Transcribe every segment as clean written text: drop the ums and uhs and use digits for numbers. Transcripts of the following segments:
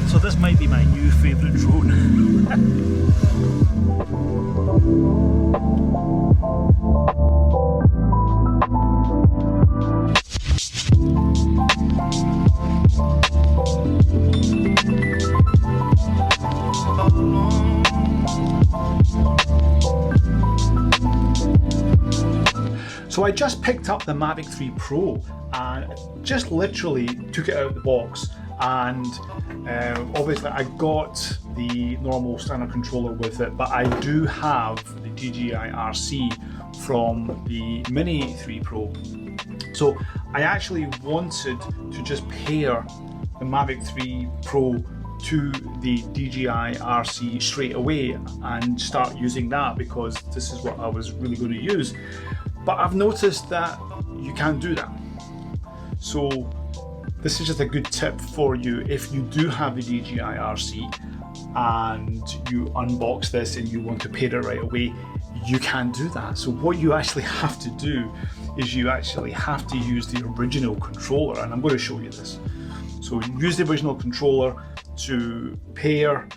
So this might be my new favourite drone. So I just picked up the Mavic 3 Pro and just literally took it out of the box, and obviously I got the normal standard controller with it, but I do have the DJI RC from the Mini 3 Pro. So I actually wanted to just pair the Mavic 3 Pro to the DJI RC straight away and start using that, because this is what I was really going to use. But I've noticed that you can't do that. So this is just a good tip for you. If you do have the DJI RC and you unbox this and you want to pair it right away, you can do that. So what you actually have to do is you actually have to use the original controller, and I'm going to show you this. So use the original controller to pair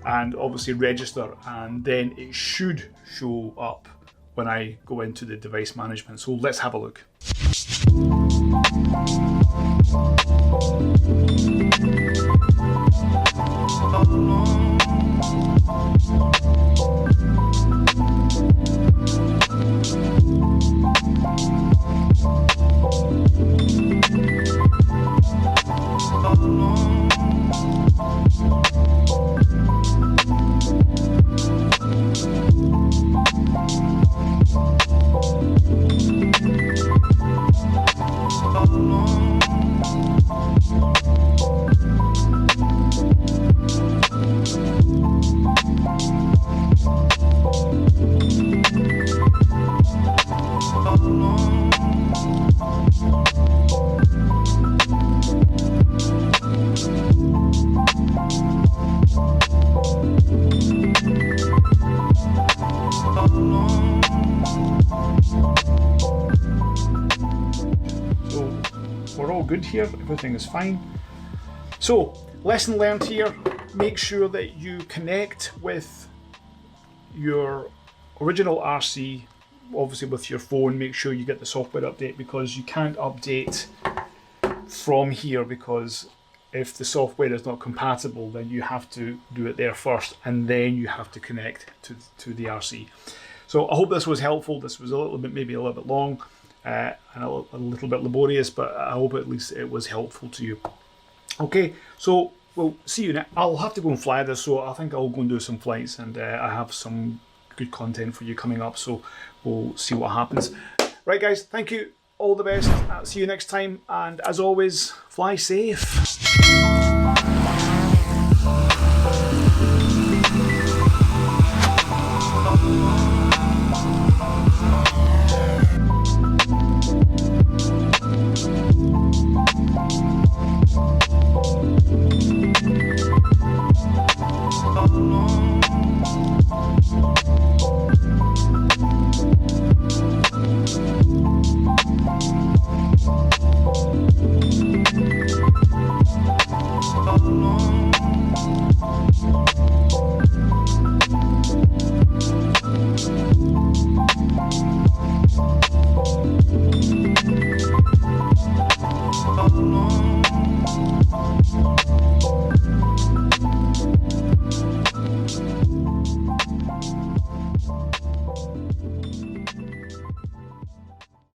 and obviously register, and then it should show up when I go into the device management. So let's have a look. We're all good here, everything is fine. So, lesson learned here, make sure that you connect with your original RC, obviously with your phone. Make sure you get the software update, because you can't update from here, because if the software is not compatible, then you have to do it there first, and then you have to connect to the RC. So I hope this was helpful. This was a little bit, maybe a little bit long, and a little bit laborious, but I hope at least it was helpful to you. Okay, so we'll see you now. I'll have to go and fly this, so I think I'll go and do some flights, and I have some good content for you coming up, so we'll see what happens. Right guys, thank you, all the best, see you next time, and as always, fly safe.